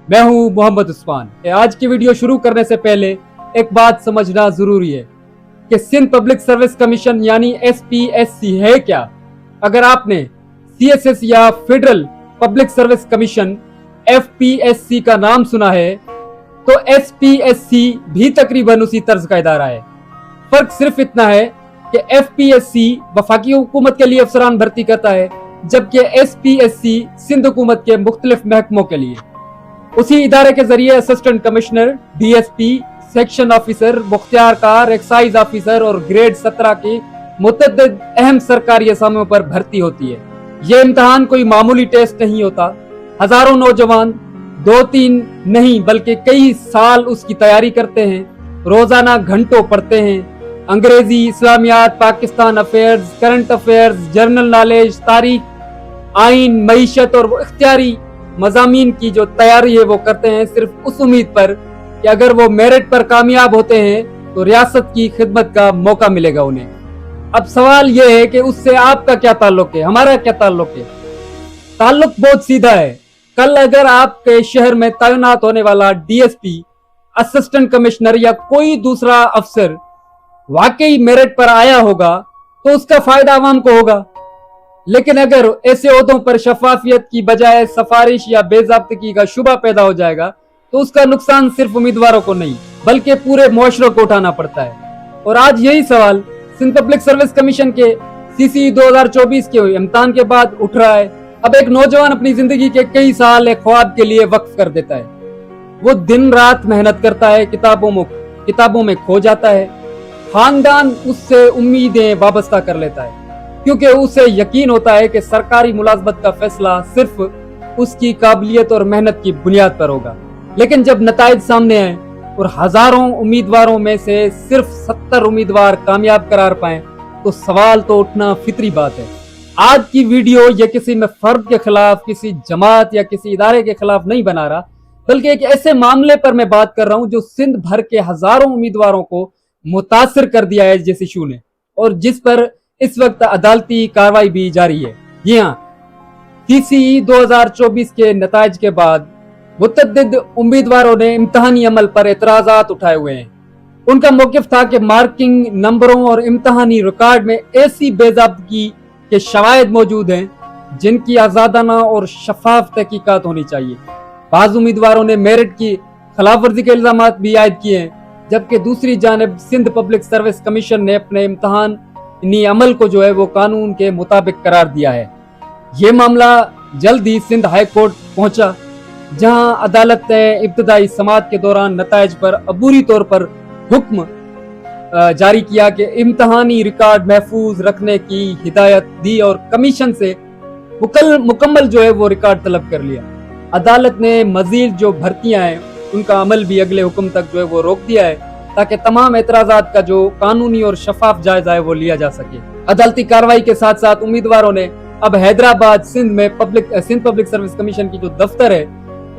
मैं हूं मोहम्मद उस्मान। आज की वीडियो शुरू करने से पहले एक बात समझना जरूरी है कि सिंध पब्लिक सर्विस कमीशन यानी SPSC है क्या। अगर आपने CSS या federal public service commission FPSC का नाम सुना है तो SPSC भी तकरीबन उसी तर्ज का इदारा है। फर्क सिर्फ इतना है कि FPSC वफाकी हुकूमत के लिए अफसरान भर्ती करता है, जबकि SPSC सिंध हुकूमत के मुख्तलिफ महकमों के लिए। उसी इदारे के जरिए assistant commissioner, DSP, section officer, मुख्तियारकार, एक्साइज ऑफिसर और ग्रेड 17 की मुतअद्दिद अहम सरकारी असामियों पर भर्ती होती है। ये इम्तहान कोई मामूली टेस्ट नहीं होता। हजारों नौजवान 2-3 नहीं बल्कि कई साल उसकी तैयारी करते हैं, रोजाना घंटों पढ़ते हैं। अंग्रेजी, इस्लामियात, Pakistan affairs, current affairs, general knowledge, तारीख, आइन, मईशत और इख्तियारी मजामीन की जो तैयारी है वो करते हैं सिर्फ उस उम्मीद पर कि अगर वो मेरिट पर कामयाब होते हैं तो रियासत की खिदमत का मौका मिलेगा उन्हें। अब सवाल ये है कि उससे आपका क्या ताल्लुक है, हमारा क्या ताल्लुक है। ताल्लुक बहुत सीधा है। कल अगर आपके शहर में तैनात होने वाला DSP, असिस्टेंट कमिश्नर या कोई दूसरा अफसर वाकई मेरिट पर आया होगा तो उसका फायदा आवाम को होगा। लेकिन अगर ऐसे ओहदों पर शफाफियत की बजाय सिफारिश या बेज़ाब्तगी का शुबा पैदा हो जाएगा तो उसका नुकसान सिर्फ उम्मीदवारों को नहीं बल्कि पूरे मुआशरे को उठाना पड़ता है। और आज यही सवाल सिंध पब्लिक सर्विस कमीशन के CCE 2024 के इम्तिहान के बाद उठ रहा है। अब एक नौजवान अपनी जिंदगी के कई साल एक ख्वाब के लिए वक्फ कर देता है। वो दिन रात मेहनत करता है, किताबों में खो जाता है। खानदान उससे उम्मीदें वाबस्ता कर लेता है क्योंकि उसे यकीन होता है कि सरकारी मुलाजमत का फैसला सिर्फ उसकी काबिलियत और मेहनत की बुनियाद पर होगा। लेकिन जब नताइज सामने आए और हजारों उम्मीदवारों में से सिर्फ 70 उम्मीदवार कामयाब करार पाए तो सवाल तो उठना फितरी बात है। आज की वीडियो ये किसी में फर्द के खिलाफ, किसी जमात या किसी इदारे के खिलाफ नहीं बना रहा, बल्कि एक ऐसे मामले पर मैं बात कर रहा हूं जो सिंध भर के हजारों उम्मीदवारों को मुतासिर कर दिया है जिस इशू ने, और जिस पर इस वक्त अदालती कार्रवाई भी जारी है। जी हाँ, CCE 2024 के नताइज के बाद मुतअद्दिद उम्मीदवारों ने इम्तहानी अमल पर एतराजात उठाए हुए हैं। उनका मौकिफ था कि मार्किंग, नंबरों और इम्तहानी रिकॉर्ड में ऐसी बेज़ाब्तगी के शवाहिद मौजूद हैं जिनकी आजादाना और शफाफ तहकीकात होनी चाहिए। बाज उम्मीदवारों ने मेरिट की खिलाफ वर्जी के इल्जाम भी आयद किए हैं, जबकि दूसरी जानिब सिंध पब्लिक सर्विस कमीशन ने अपने इम्तहान अमल को जो है वो कानून के मुताबिक करार दिया है। ये मामला जल्द ही सिंध हाई कोर्ट पहुंचा, जहां अदालत ने इब्तदाई समाअत के दौरान नताइज पर अबूरी तौर पर हुक्म जारी किया कि इम्तहानी रिकॉर्ड महफूज रखने की हिदायत दी और कमीशन से मुकम्मल जो है वो रिकॉर्ड तलब कर लिया। अदालत ने मजीद जो भर्तियां हैं उनका अमल भी अगले हुक्म तक जो है वो रोक दिया है ताकि तमाम एतराजात का जो कानूनी और शफाफ जायजा है वो लिया जा सके। अदालती कार्रवाई के साथ साथ उम्मीदवारों ने अब हैदराबाद सिंध में सिंध पब्लिक सर्विस कमीशन की जो दफ्तर है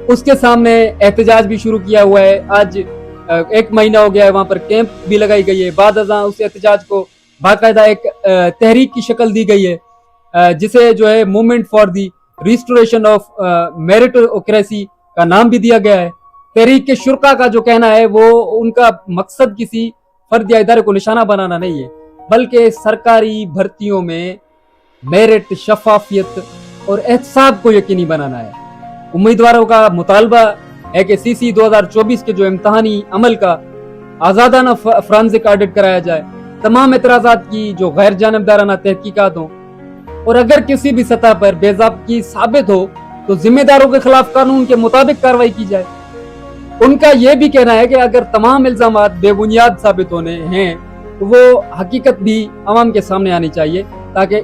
उसके सामने एहतजाज भी शुरू किया हुआ है। आज 1 महीना हो गया है, वहां पर कैंप भी लगाई गई है। बाद अज़ां उस एहतजाज को बाकायदा एक तहरीक की शक्ल दी गई है जिसे जो है movement for the restoration of meritocracy का नाम भी दिया गया है। तहरीक के शुरका का जो कहना है वो उनका मकसद किसी फर्द या इदारे को निशाना बनाना नहीं है, बल्कि सरकारी भर्तियों में मेरिट, शफाफियत और एहतसाब को यकीनी बनाना है। उम्मीदवारों का मुतालबा है कि CCE 2024 के जो इम्तहानी अमल का आजादाना फोरेंसिक ऑडिट कराया जाए, तमाम एतराजात की जो गैर जानिबदाराना तहकीकात हो, और अगर किसी भी सतह पर बेज़ाब्तगी साबित हो तो जिम्मेदारों के खिलाफ कानून के मुताबिक कार्रवाई की जाए। उनका यह भी कहना है कि अगर तमाम इल्जामात बेबुनियाद साबित होने हैं तो वो हकीकत भी आवाम के सामने आनी चाहिए ताकि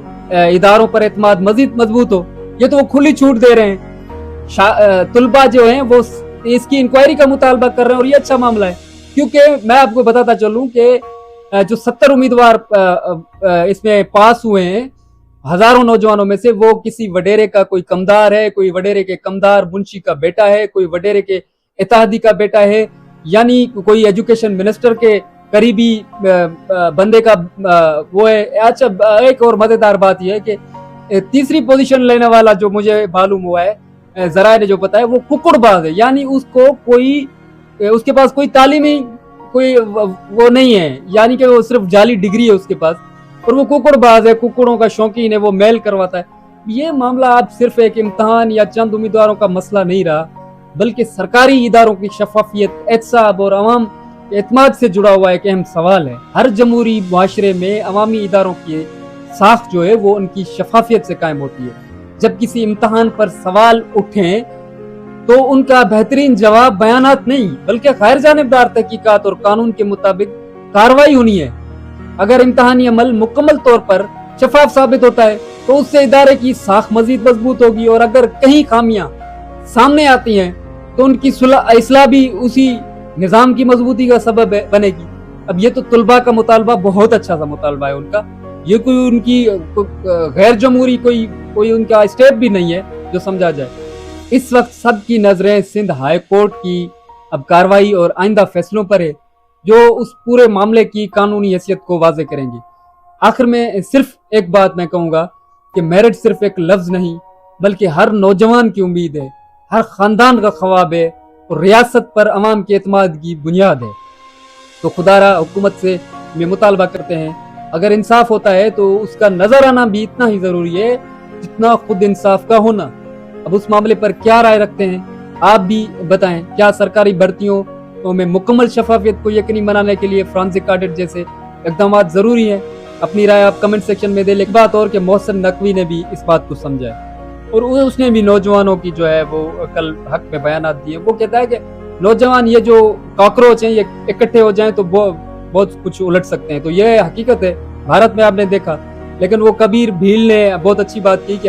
इदारों पर एतमाद मजीद मजबूत हो। ये तो वो खुली छूट दे रहे हैं। तुलबा जो हैं वो इसकी इंक्वायरी का मुतालबा कर रहे हैं और ये अच्छा मामला है, क्योंकि मैं आपको बताता चलूं कि जो 70 उम्मीदवार इसमें पास हुए हैं, हजारों नौजवानों में से वो किसी वडेरे का कोई कमदार है, कोई वडेरे के कमदार मुंशी का बेटा है, कोई वडेरे के इत्तेहादी का बेटा है, यानी कोई एजुकेशन मिनिस्टर के करीबी बंदे का वो है। अच्छा, एक और मजेदार बात यह है कि तीसरी पोजीशन लेने वाला जो मुझे मालूम हुआ है ذرائع نے جو بتایا وہ ککڑ باز ہے, یعنی اس کے پاس کوئی تعلیمی کوئی وہ نہیں ہے, یعنی کہ وہ صرف جعلی ڈگری ہے اس کے پاس, اور وہ ککڑ باز ہے, ککڑوں کا شوقین ہے, وہ میل کرواتا ہے. یہ معاملہ اب صرف ایک امتحان یا چند امیدواروں کا مسئلہ نہیں رہا, بلکہ سرکاری اداروں کی شفافیت, احتساب اور عوام کے اعتماد سے جڑا ہوا ایک اہم سوال ہے. ہر جمہوری معاشرے میں عوامی اداروں کی ساخت جو ہے وہ ان کی شفافیت سے قائم ہوتی ہے. جب کسی امتحان پر سوال اٹھیں تو ان کا بہترین جواب بیانات نہیں بلکہ غیر جانبدار تحقیقات اور قانون کے مطابق کارروائی ہونی ہے. اگر امتحانی عمل مکمل طور پر شفاف ثابت ہوتا ہے تو اس سے ادارے کی ساخت مزید مضبوط ہوگی, اور اگر کہیں خامیاں سامنے آتی ہیں تو ان کی اصلاح بھی اسی نظام کی مضبوطی کا سبب بنے گی. اب یہ تو طلباء کا مطالبہ بہت اچھا سا مطالبہ ہے ان کا, یہ کوئی ان کی غیر جمہوری کوئی ان کا اسٹیپ بھی نہیں ہے جو سمجھا جائے. اس وقت سب کی نظریں سندھ ہائی کورٹ کی اب کارروائی اور آئندہ فیصلوں پر ہے جو اس پورے معاملے کی قانونی حیثیت کو واضح کریں گے. آخر میں صرف ایک بات میں کہوں گا کہ میرٹ صرف ایک لفظ نہیں بلکہ ہر نوجوان کی امید ہے, ہر خاندان کا خواب ہے, اور ریاست پر عوام کے اعتماد کی بنیاد ہے. تو خدارا حکومت سے میں مطالبہ کرتے ہیں, اگر انصاف ہوتا ہے تو اس کا نظر آنا بھی اتنا ہی ضروری ہے جتنا خود انصاف کا ہونا. اب اس معاملے پر کیا رائے رکھتے ہیں آپ بھی بتائیں. کیا سرکاری بھرتیوں میں مکمل شفافیت کو یقینی بنانے کے لیے فرانسک آڈٹ جیسے اقدامات ضروری ہیں؟ اپنی رائے آپ کمنٹ سیکشن میں دے لیں. ایک بات اور کہ محسن نقوی نے بھی اس بات کو سمجھا ہے, اور اس نے بھی نوجوانوں کی جو ہے وہ کل حق میں بیانات دیے. وہ کہتا ہے کہ نوجوان یہ جو کاکروچ ہیں یہ اکٹھے ہو جائیں تو بہت کچھ الٹ سکتے ہیں. تو یہ حقیقت ہے, بھارت میں آپ نے دیکھا. لیکن وہ کبیر بھیل نے بہت اچھی بات کی کہ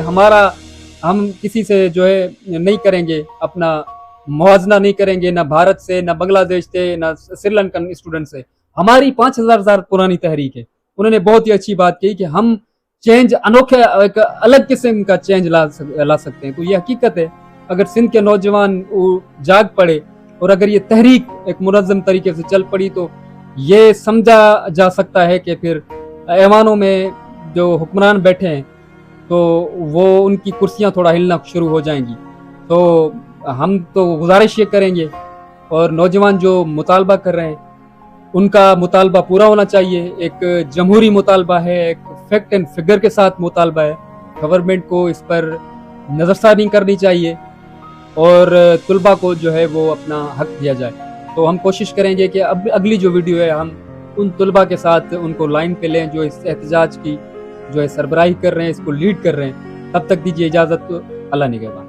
ہم کسی سے جو ہے نہیں کریں گے, اپنا موازنہ نہیں کریں گے, نہ بھارت سے, نہ بنگلہ دیش سے, نہ سری لنکن اسٹوڈنٹ سے. ہماری 5000 سال پرانی تحریک ہے. انہوں نے بہت ہی اچھی بات کی کہ ہم چینج انوکھے ایک الگ قسم کا چینج لا سکتے ہیں. تو یہ حقیقت ہے. اگر سندھ کے نوجوان جاگ پڑے اور اگر یہ تحریک ایک منظم طریقے سے چل پڑی تو یہ سمجھا جا سکتا ہے کہ پھر ایوانوں میں جو حکمران بیٹھے ہیں تو وہ ان کی کرسیاں تھوڑا ہلنا شروع ہو جائیں گی. تو ہم تو گزارش یہ کریں گے, اور نوجوان جو مطالبہ کر رہے ہیں ان کا مطالبہ پورا ہونا چاہیے. ایک جمہوری مطالبہ ہے, ایک فیکٹ اینڈ فگر کے ساتھ مطالبہ ہے. گورنمنٹ کو اس پر نظر ثانی کرنی چاہیے اور طلباء کو جو ہے وہ اپنا حق دیا جائے. تو ہم کوشش کریں گے کہ اب اگلی جو ویڈیو ہے ہم ان طلباء کے ساتھ ان کو لائن پہ لیں جو اس احتجاج کی جو ہے سربراہی کر رہے ہیں, اس کو لیڈ کر رہے ہیں. تب تک دیجیے اجازت, اللہ نگہبان.